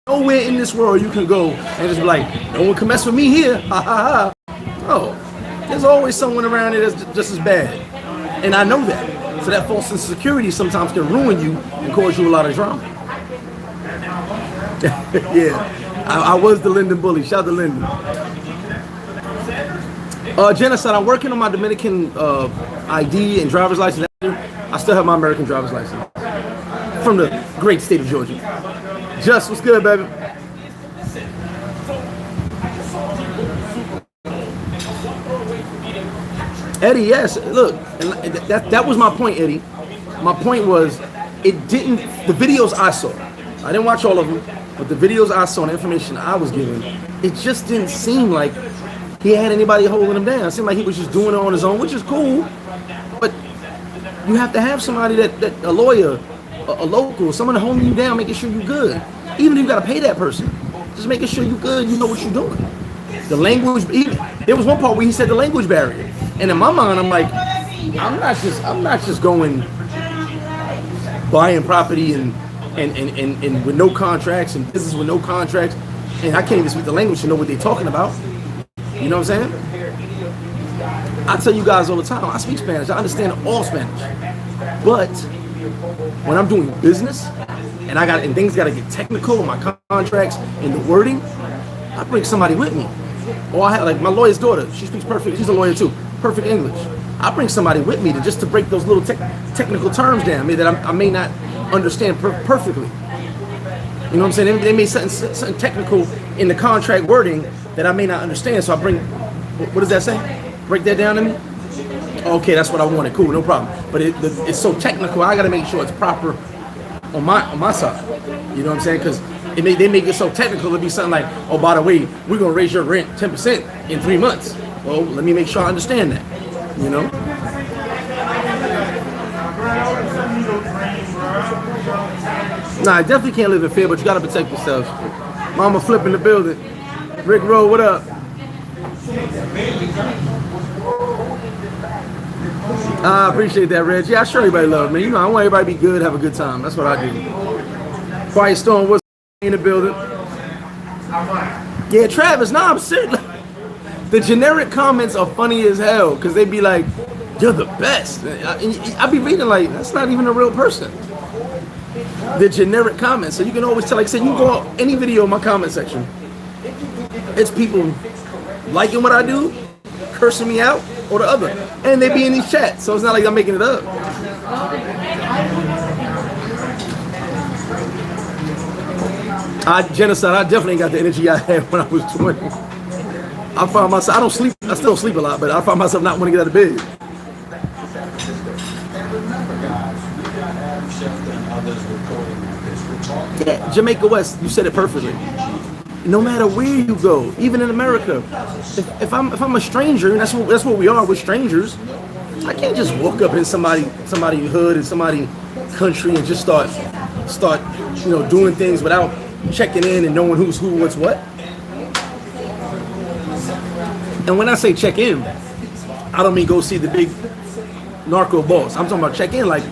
S1: Nowhere in this world you can go and just be like, no one can mess with me here, ha ha ha. No, there's always someone around here that's just as bad. And I know that. So that false sense of security sometimes can ruin you and cause you a lot of drama. Yeah, I was the Linden bully. Shout out to Linden. Jenna said, I'm working on my Dominican ID and driver's license. I still have my American driver's license from the great state of Georgia. Just, what's good, baby? Eddie, yes. Look, and that was my point, Eddie. My point was, it didn't, the videos I saw, I didn't watch all of them, but the videos I saw and the information I was given, it just didn't seem like he had anybody holding him down. It seemed like he was just doing it on his own, which is cool, but you have to have somebody that a lawyer, a local, someone holding you down, making sure you're good. Even if you got to pay that person, just making sure you're good, you know what you're doing. The language, there was one part where he said the language barrier. And in my mind, I'm like, I'm not just going buying property and with no contracts and business with no contracts, and I can't even speak the language to know what they're talking about. You know what I'm saying? I tell you guys all the time, I speak Spanish. I understand all Spanish. But when I'm doing business and things got to get technical, my contracts and the wording, I bring somebody with me. Or I have, like, my lawyer's daughter, she speaks perfect, she's a lawyer too, perfect English. I bring somebody with me to break those little technical terms down that I may not understand perfectly. You know what I'm saying? They made something technical in the contract wording that I may not understand, so I bring, what does that say? Break that down to me? Okay, that's what I wanted, cool, no problem. But it's so technical, I gotta make sure it's proper on my side. You know what I'm saying? Because they make it so technical, it'll be something like, oh, by the way, we're gonna raise your rent 10% in 3 months. Well, let me make sure I understand that, you know? Nah, I definitely can't live in fear, but you gotta protect yourself. Mama flipping the building. Rick Rowe, what up? I appreciate that, Reg. Yeah, I sure everybody love me. You know, I want everybody to be good, have a good time. That's what I do. Quiet Storm, what's in the building? Yeah, Travis, nah, I'm serious. The generic comments are funny as hell because they be like, you're the best. I be reading like, that's not even a real person. The generic comments. So you can always tell, like I said, you can go out any video in my comment section. It's people liking what I do, cursing me out, or the other. And they be in these chats, so it's not like I'm making it up. Genocide, I definitely ain't got the energy I had when I was 20. I found myself, I still don't sleep a lot, but I found myself not wanting to get out of bed. Yeah, Jamaica West, you said it perfectly. No matter where you go, even in America, if I'm a stranger, and that's what we are, we're strangers. I can't just walk up in somebody's hood and somebody's country and just start doing things without checking in and knowing who's who, what's what. And when I say check in, I don't mean go see the big narco boss. I'm talking about check in, like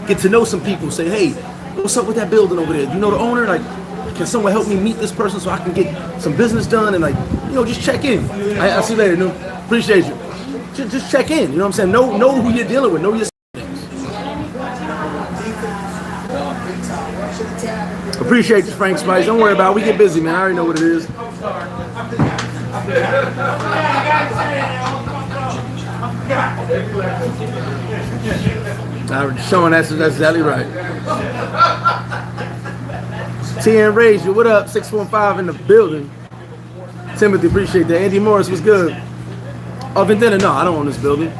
S1: get to know some people. Say, hey, what's up with that building over there? You know the owner? Like, can someone help me meet this person so I can get some business done? And like, just check in. I'll see you later. No, appreciate you. Just check in. You know what I'm saying? Know who you're dealing with. Know your things. Appreciate you, Frank Spice. Don't worry about it. We get busy, man. I already know what it is. Sean, that's exactly right. TN Ranger, what up? 615 in the building. Timothy, appreciate that. Andy Morris, was good? Oh, Vendetta, no, I don't own this building.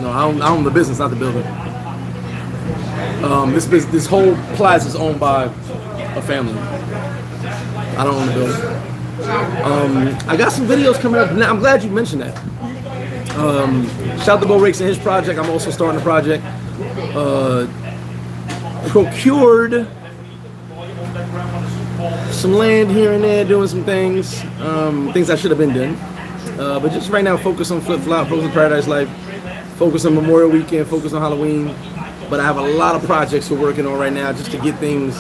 S1: No, I own the business, not the building. This whole plaza is owned by a family. I don't own the building. I got some videos coming up. Now, I'm glad you mentioned that. Shout out to Bo Rakes and his project. I'm also starting a project. Procured some land here and there, doing some things I should have been doing. But just right now, focus on flip-flop, focus on Paradise Life, focus on Memorial Weekend, focus on Halloween. But I have a lot of projects we're working on right now just to get things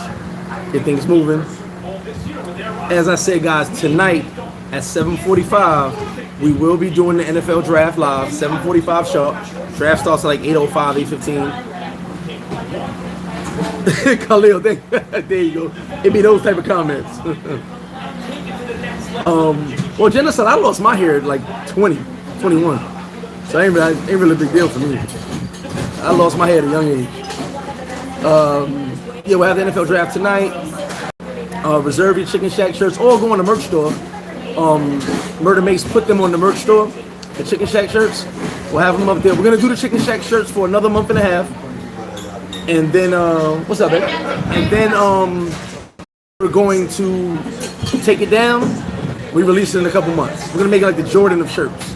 S1: moving. As I said, guys, tonight at 7:45, we will be doing the NFL Draft live, 7:45 sharp. Draft starts at like 8:05, 8:15. Khalil, there you go. It be those type of comments. Well, Jenna said I lost my hair at like 20, 21. So ain't really a big deal for me. I lost my hair at a young age. Yeah, we'll have the NFL Draft tonight. Reserve your Chicken Shack shirts or go on the merch store. Murder Mace put them on the merch store, the Chicken Shack shirts. We'll have them up there. We're going to do the Chicken Shack shirts for another month and a half. And then what's up, baby? And then we're going to take it down. We release it in a couple months. We're gonna make it like the Jordan of shirts.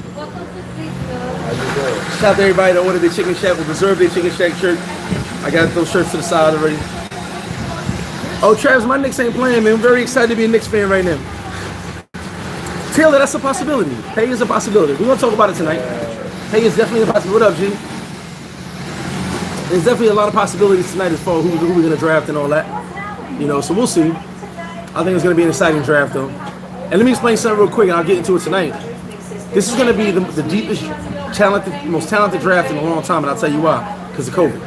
S1: Shout out to everybody that ordered their Chicken Shack or reserved their Chicken Shack shirt. I got those shirts to the side already. Oh, Travis, my Knicks ain't playing, man. I'm very excited to be a Knicks fan right now. Taylor, that's a possibility. Pay is a possibility. We're gonna talk about it tonight. Pay is definitely a possibility. What up, G? There's definitely a lot of possibilities tonight as far as who we're gonna draft and all that. You know, so we'll see. I think it's gonna be an exciting draft, though. And let me explain something real quick, and I'll get into it tonight. This is gonna be the deepest, most talented draft in a long time, and I'll tell you why. Because of COVID.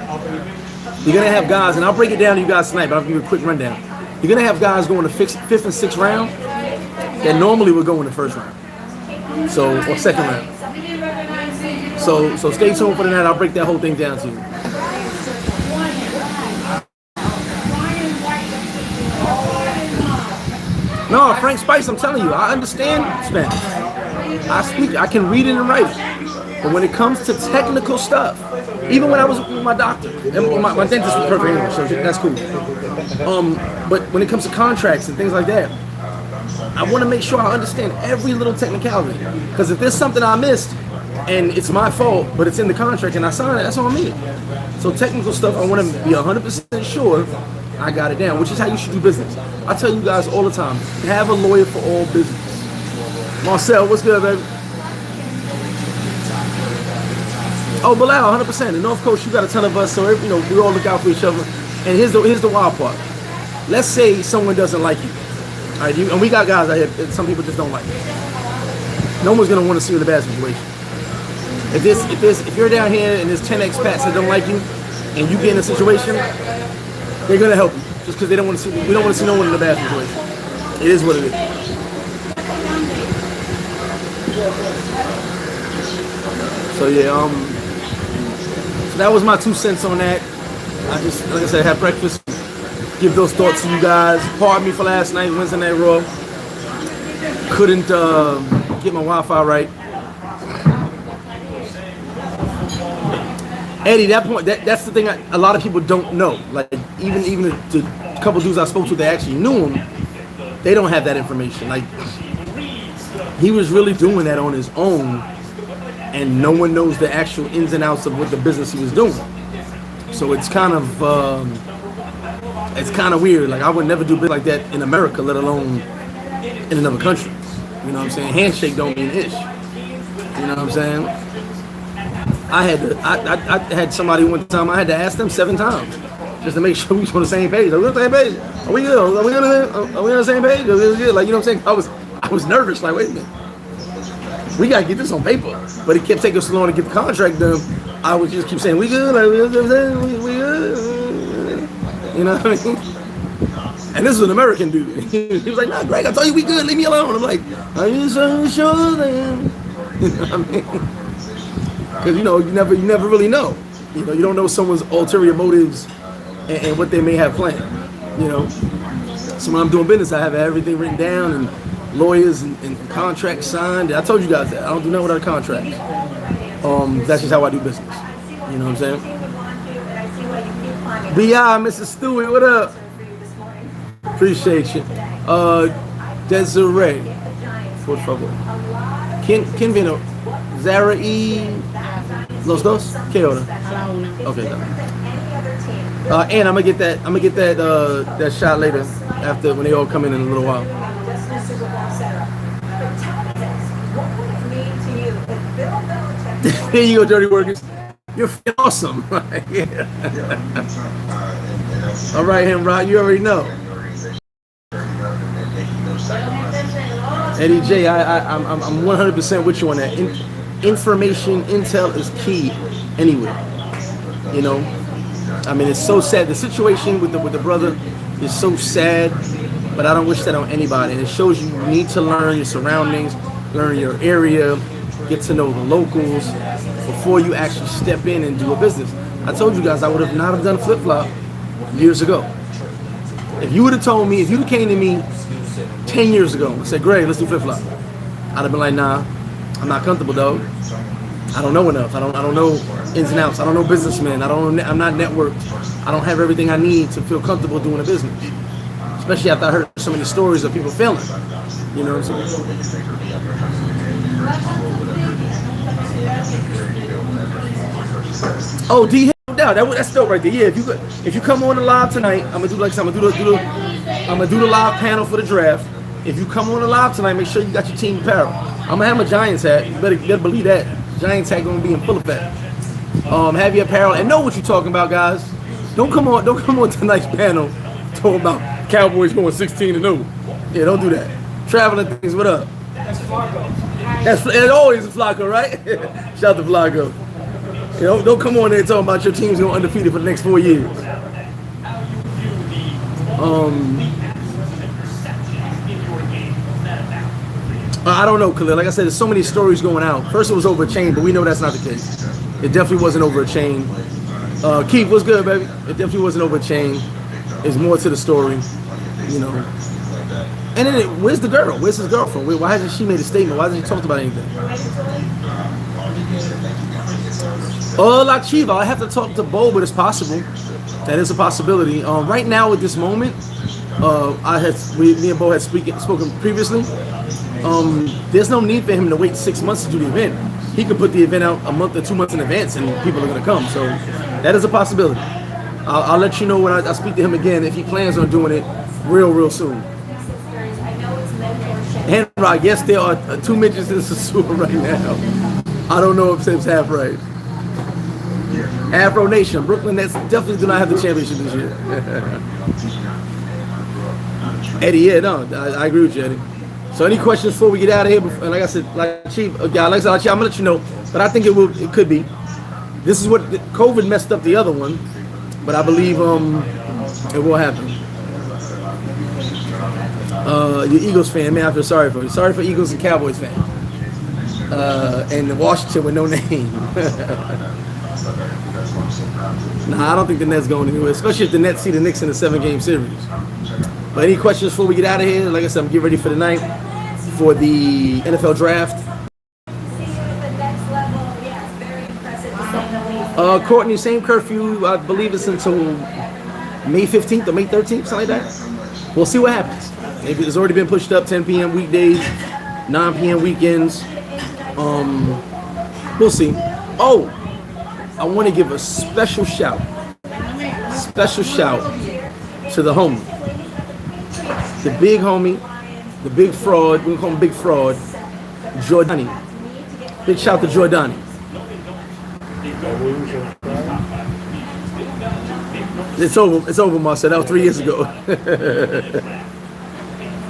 S1: You're gonna have guys, and I'll break it down to you guys tonight, but I'll give you a quick rundown. You're gonna have guys going to fifth and sixth round that normally would go in the first round, or second round. So stay tuned for that. I'll break that whole thing down to you. No, Frank Spice, I'm telling you, I understand Spanish. I speak, I can read it and write it. But when it comes to technical stuff, even when I was with my doctor, and my dentist was perfect English, so that's cool. But when it comes to contracts and things like that, I want to make sure I understand every little technicality. Because if there's something I missed, and it's my fault, but it's in the contract and I signed it, that's on me. So technical stuff, I want to be 100% sure I got it down, which is how you should do business. I tell you guys all the time, have a lawyer for all business. Marcel, what's good, baby? Oh, Bilal, 100%. In North Coast, you got a ton of us, so we all look out for each other. And here's the wild part. Let's say someone doesn't like you. All right, and we got guys out here that some people just don't like. No one's gonna want to see you in a bad situation. If you're down here and there's 10 expats that don't like you, and you get in a situation, they're gonna help you just because they don't want to see. We don't want to see no one in a bad situation. It is what it is. So yeah, so that was my 2 cents on that. I just, like I said, had breakfast. Give those thoughts to you guys. Pardon me for last night, Wednesday Night Raw. Couldn't get my Wi-Fi right. Eddie, that's the thing a lot of people don't know. Like even the couple dudes I spoke to that actually knew him, they don't have that information. Like he was really doing that on his own, and no one knows the actual ins and outs of what the business he was doing. So it's kind of weird. Like I would never do business like that in America, let alone in another country. You know what I'm saying? Handshake don't mean ish. You know what I'm saying? I had somebody one time, I had to ask them 7 times just to make sure we was on the same page. Are we on the same page? Are we good? Are we on the same page? Like, you know what I'm saying? I was nervous, like, wait a minute. We gotta get this on paper. But it kept taking so long to get the contract done. I would just keep saying, we good? Like, we good? You know what I mean? And this was an American dude. He was like, nah, Greg, I told you we good, leave me alone. I'm like, are you so sure then? You know what I mean? Because you never really know. You don't know someone's ulterior motives and what they may have planned. So when I'm doing business, I have everything written down and lawyers and contracts signed. I told you guys that I don't do nothing without a contract. That's just how I do business. You know what I'm saying? B.I. Mrs. Stewie, what up? Appreciate you. Desiree, por favor. ¿Quién vino? Zara y los dos? ¿Qué hora? Okay, done. And I'm gonna get that shot later after when they all come in a little while. Here you go, Dirty Workers. You're awesome. All right, Rod, you already know. Eddie J, I'm 100% with you on that. Information, intel is key anywhere. I mean, it's so sad. The situation with the brother is so sad, but I don't wish that on anybody. And it shows you need to learn your surroundings, learn your area, get to know the locals before you actually step in and do a business. I told you guys I would have not have done flip-flop years ago. If you would have told me, if you came to me 10 years ago and said, Greg, let's do flip-flop, I'd have been like, nah, I'm not comfortable, dog. I don't know enough. I don't know ins and outs. I don't know businessmen. I'm not networked. I don't have everything I need to feel comfortable doing a business. Especially after I heard so many stories of people failing. You know what I'm saying? Oh, D, no doubt. That's dope right there. Yeah, if you come on the live tonight, I'm gonna do like I'm gonna do the live panel for the draft. If you come on the live tonight, make sure you got your team apparel. I'm gonna have my Giants hat. You better believe that. Giants hat gonna be in full effect. Have your apparel and know what you're talking about, guys. Don't come on tonight's panel talking about Cowboys going 16-0. Yeah, don't do that. Traveling things, what up? That's Flacco. That's always a Flacco, right? Shout out to Flacco. You know, don't come on there talking about your team's going undefeated for the next 4 years. I don't know, Khalil. Like I said, there's so many stories going out. First it was over a chain, but we know that's not the case. It definitely wasn't over a chain. Keith, what's good, baby? It definitely wasn't over a chain. There's more to the story, you know. And then, where's the girl? Where's his girlfriend? Why hasn't she made a statement? Why hasn't she talked about anything? Oh, La Chiva, I have to talk to Bo, but it's possible. That is a possibility. Right now, at this moment, me and Bo had spoken previously. There's no need for him to wait 6 months to do the event. He could put the event out a month or 2 months in advance, and people are going to come. So that is a possibility. I'll let you know when I speak to him again if he plans on doing it real soon. And right, yes, there are 2 midgets in Sosua right now. I don't know if Tim's half right. Afro Nation, Brooklyn Nets definitely do not have the championship this year. Eddie, yeah, no, I agree with you, Eddie. So any questions before we get out of here? And like I said, Chief, I'm gonna let you know, but I think it could be. This is what COVID messed up the other one, but I believe it will happen. You're Eagles fan, man. I feel sorry for you. Sorry for Eagles and Cowboys fan. And Washington with no name. Nah, I don't think the Nets going anywhere, especially if the Nets see the Knicks in a 7-game series. But any questions before we get out of here? Like I said, I'm getting ready for the night for the NFL draft. Courtney, same curfew. I believe it's until May 15th or May 13th, something like that. We'll see what happens. Maybe it's already been pushed up 10 p.m. weekdays, 9 p.m. weekends. We'll see. Oh, I want to give a special shout to the homie. The big homie, the big fraud, we're going to call him Big Fraud, Jordani. Big shout to Jordani. It's over, Marcel. That was 3 years ago.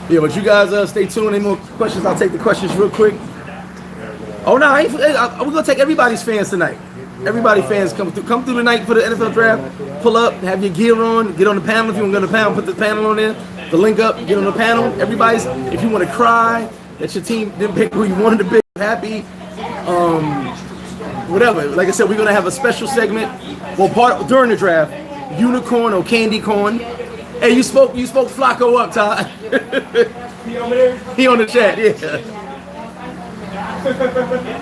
S1: Yeah, but you guys stay tuned. Any more questions? I'll take the questions real quick. Oh, no, we're going to take everybody's fans tonight. Everybody fans come through tonight for the NFL draft. Pull up, have your gear on, get on the panel. If you want to go on the panel, put the panel on there. The link up, get on the panel. Everybody's, if you want to cry that your team didn't pick who you wanted to pick, happy, whatever. Like I said, we're gonna have a special segment. Well, during the draft, unicorn or candy corn. Hey, you spoke Flacco up, Todd. He on the chat, yeah.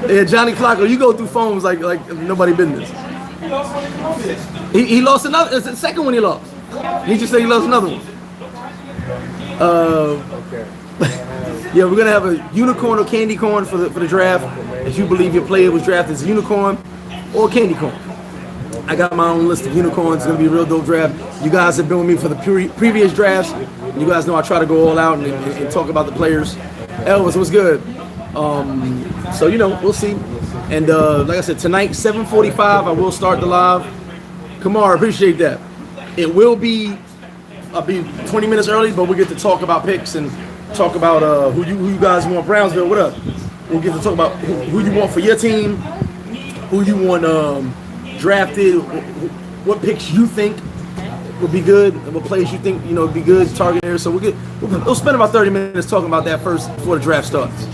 S1: Yeah, Johnny Flacco, you go through phones like nobody business. He lost another. It's the second one he lost. He just said he lost another one. Yeah, we're gonna have a unicorn or candy corn for the draft. If you believe your player was drafted as a unicorn or candy corn. I got my own list of unicorns. It's gonna be a real dope draft. You guys have been with me for the previous drafts. You guys know I try to go all out and talk about the players. Elvis, what's good? So we'll see. And like I said, tonight 7:45 I will start the live. Kamar, appreciate that. It will be. I'll be 20 minutes early, but we'll get to talk about picks and talk about who you guys want. Brownsville, what up? We'll get to talk about who you want for your team, who you want drafted, what picks you think would be good, and what players you think would be good target areas. So we'll spend about 30 minutes talking about that first before the draft starts.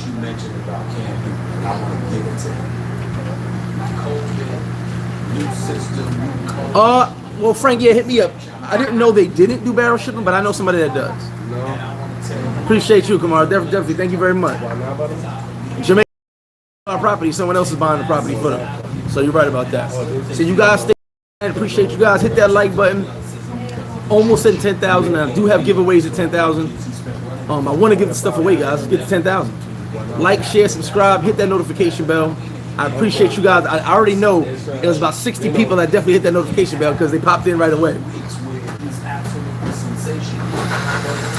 S1: Well, Frank, yeah, hit me up. I didn't know they didn't do barrel shipping, but I know somebody that does. No. Appreciate you, Kamar. Definitely. Thank you very much. Jamaica, property. Someone else is buying the property for them. So you're right about that. So you guys stay. I appreciate you guys. Hit that like button. Almost at 10,000. I do have giveaways at 10,000. I want to give the stuff away, guys. Let's get to 10,000. Like, share, subscribe, hit that notification bell. I appreciate you guys. I already know there's about 60 people that definitely hit that notification bell because they popped in right away.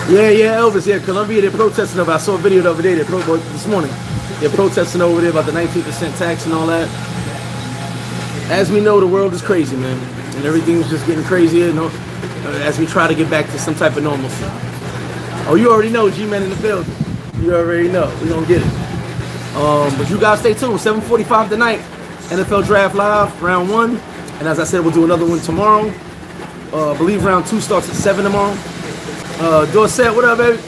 S1: Yeah, Elvis. Yeah, Colombia, they're protesting over. I saw a video the other day. This morning. They're protesting over there about the 19% tax and all that. As we know, the world is crazy, man. And everything's just getting crazier, you know, as we try to get back to some type of normalcy. Oh, you already know, G-Man in the building. You already know. We're going to get it. But you guys stay tuned. 7:45 tonight. NFL Draft Live, round 1. And as I said, we'll do another one tomorrow. I believe round 2 starts at 7 tomorrow. Dorset, what up, baby?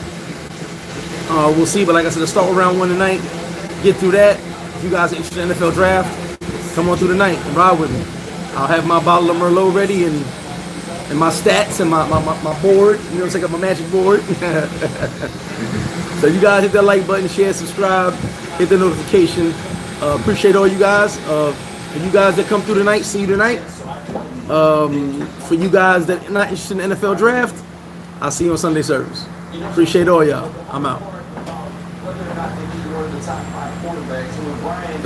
S1: We'll see. But like I said, let's start with round 1 tonight. Get through that. If you guys are interested in NFL Draft, come on through the night and ride with me. I'll have my bottle of Merlot ready and my stats and my board. You know, it's like my magic board. So you guys hit that like button, share, subscribe, hit the notification. Appreciate all you guys. For you guys that come through tonight, see you tonight. For you guys that are not interested in the NFL Draft, I'll see you on Sunday service. Appreciate all y'all. I'm out. Don't